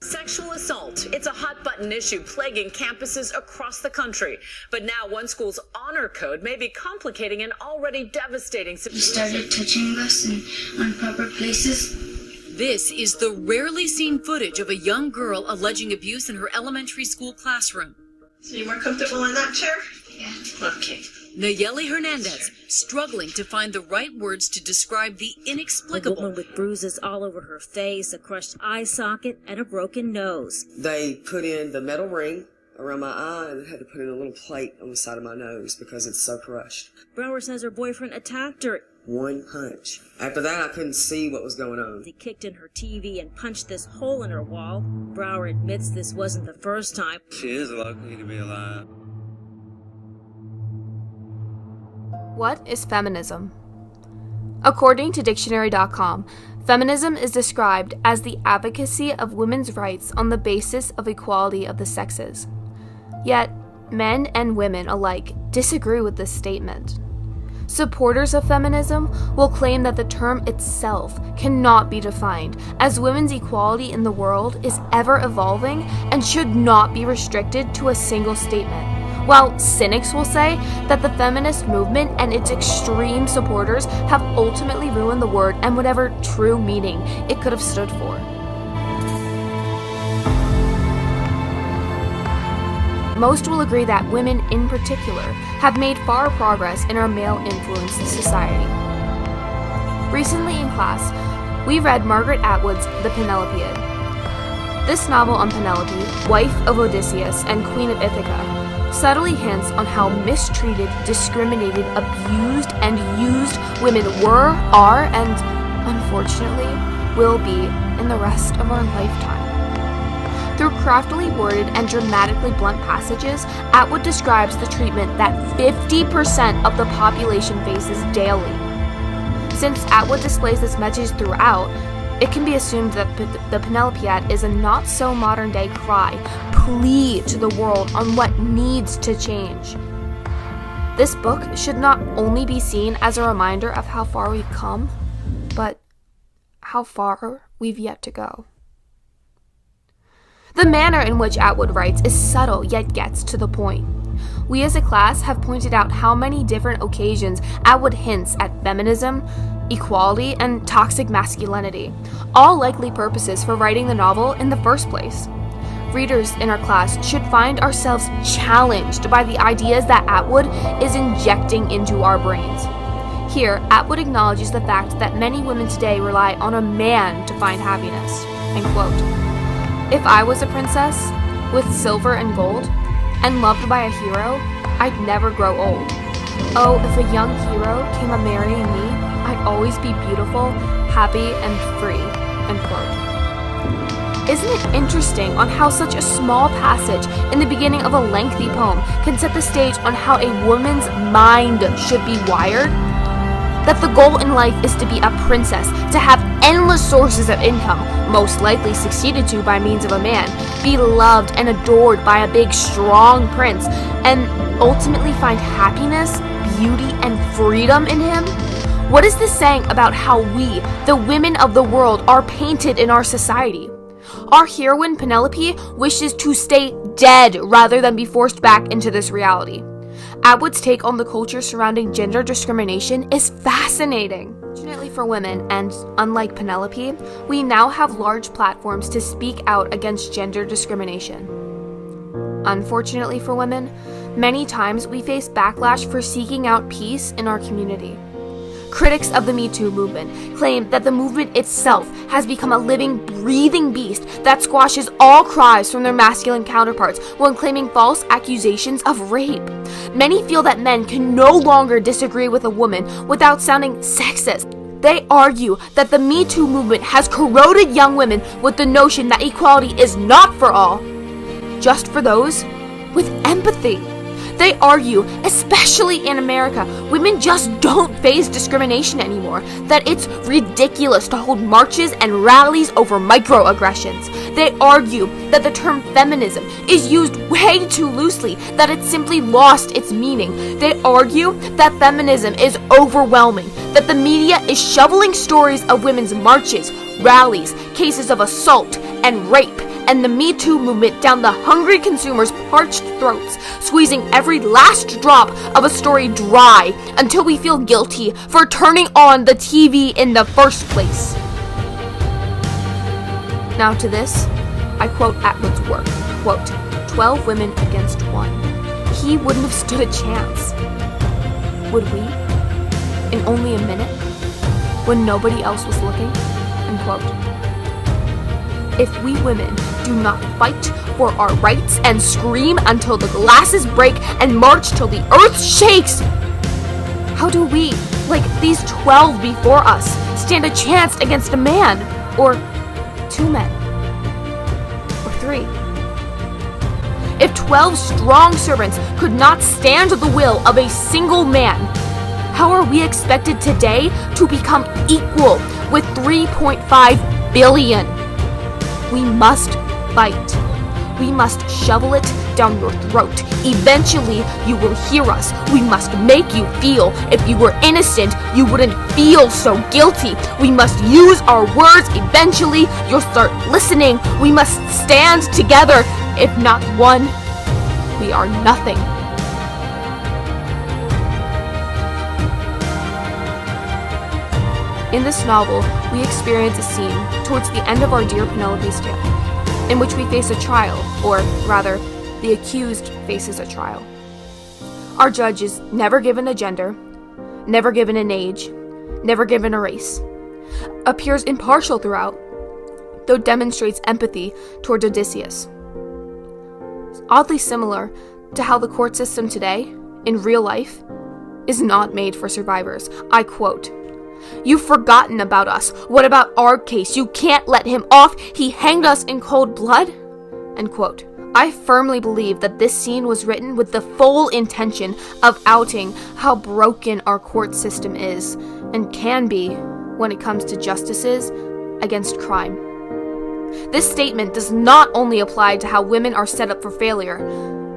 Sexual assault. It's a hot-button issue plaguing campuses across the country. But now one school's honor code may be complicating an already devastating situation. He started touching us in improper places. This is the rarely seen footage of a young girl alleging abuse in her elementary school classroom. So you more comfortable in that chair? Yeah. Okay. Nayeli Hernandez struggling to find the right words to describe the A inexplicable. woman with bruises all over her face, a crushed eye socket, and a broken nose. They put in the metal ring around my eye and had to put in a little plate on the side of my nose because it's so crushed. Brower says her boyfriend attacked her. One punch. After that, I couldn't see what was going on. He kicked in her TV and punched this hole in her wall. Brower admits this wasn't the first time. She is lucky to be alive. What is feminism? According to dictionary.com, feminism is described as the advocacy of women's rights on the basis of equality of the sexes. Yet, men and women alike disagree with this statement. Supporters of feminism will claim that the term itself cannot be defined, as women's equality in the world is ever evolving and should not be restricted to a single statement. While cynics will say that the feminist movement and its extreme supporters have ultimately ruined the word and whatever true meaning it could have stood for. Most will agree that women in particular have made far progress in our male-influenced society. Recently in class, we read Margaret Atwood's The Penelopiad. This novel on Penelope, wife of Odysseus and queen of Ithaca, subtly hints on how mistreated, discriminated, abused, and used women were, are, and unfortunately will be in the rest of our lifetime. Through craftily worded and dramatically blunt passages, Atwood describes the treatment that 50% of the population faces daily. Since Atwood displays this message throughout, it can be assumed that the Penelopiad is a not-so-modern-day cry, plea to the world on what needs to change. This book should not only be seen as a reminder of how far we've come, but how far we've yet to go. The manner in which Atwood writes is subtle yet gets to the point. We as a class have pointed out how many different occasions Atwood hints at feminism, equality, and toxic masculinity, all likely purposes for writing the novel in the first place. Readers in our class should find ourselves challenged by the ideas that Atwood is injecting into our brains. Here, Atwood acknowledges the fact that many women today rely on a man to find happiness. End quote. If I was a princess, with silver and gold, and loved by a hero, I'd never grow old. Oh, if a young hero came a marrying me, I'd always be beautiful, happy, and free. End quote. Isn't it interesting on how such a small passage in the beginning of a lengthy poem can set the stage on how a woman's mind should be wired? That the goal in life is to be a princess, to have endless sources of income, most likely succeeded to by means of a man, be loved and adored by a big, strong prince, and ultimately find happiness, beauty, and freedom in him? What is this saying about how we, the women of the world, are painted in our society? Our heroine, Penelope, wishes to stay dead rather than be forced back into this reality. Atwood's take on the culture surrounding gender discrimination is fascinating. Fortunately for women, and unlike Penelope, we now have large platforms to speak out against gender discrimination. Unfortunately for women, many times we face backlash for seeking out peace in our community. Critics of the Me Too movement claim that the movement itself has become a living, breathing beast that squashes all cries from their masculine counterparts when claiming false accusations of rape. Many feel that men can no longer disagree with a woman without sounding sexist. They argue that the Me Too movement has corroded young women with the notion that equality is not for all, just for those with empathy. They argue, especially in America, women just don't face discrimination anymore, that it's ridiculous to hold marches and rallies over microaggressions. They argue that the term feminism is used way too loosely, that it's simply lost its meaning. They argue that feminism is overwhelming, that the media is shoveling stories of women's marches, rallies, cases of assault and rape, and the Me Too movement down the hungry consumers' parched throats, squeezing every last drop of a story dry until we feel guilty for turning on the TV in the first place. Now to this, I quote Atwood's work, quote, 12 women against 1. He wouldn't have stood a chance. Would we? In only a minute? When nobody else was looking? End quote. If we women do not fight for our rights and scream until the glasses break and march till the earth shakes, how do we, like these 12 before us, stand a chance against a man, or 2 men, or 3? If 12 strong servants could not stand the will of a single man, how are we expected today to become equal with 3.5 billion? We must fight. We must shovel it down your throat. Eventually, you will hear us. We must make you feel. If you were innocent, you wouldn't feel so guilty. We must use our words. Eventually, you'll start listening. We must stand together. If not one, we are nothing. In this novel, we experience a scene towards the end of our Dear Penelope's tale, in which we face a trial, or rather, the accused faces a trial. Our judge is never given a gender, never given an age, never given a race, appears impartial throughout, though demonstrates empathy towards Odysseus. Oddly similar to how the court system today, in real life, is not made for survivors. I quote, "You've forgotten about us. What about our case? You can't let him off. He hanged us in cold blood?" End quote. I firmly believe that this scene was written with the full intention of outing how broken our court system is and can be when it comes to justices against crime. This statement does not only apply to how women are set up for failure,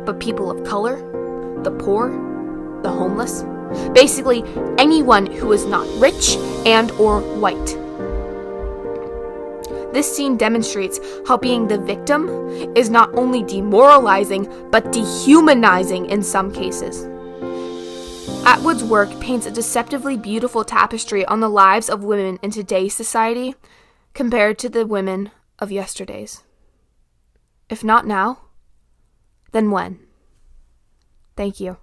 but people of color, the poor, the homeless, basically anyone who is not rich and or white. This scene demonstrates how being the victim is not only demoralizing, but dehumanizing in some cases. Atwood's work paints a deceptively beautiful tapestry on the lives of women in today's society compared to the women of yesterday's. If not now, then when? Thank you.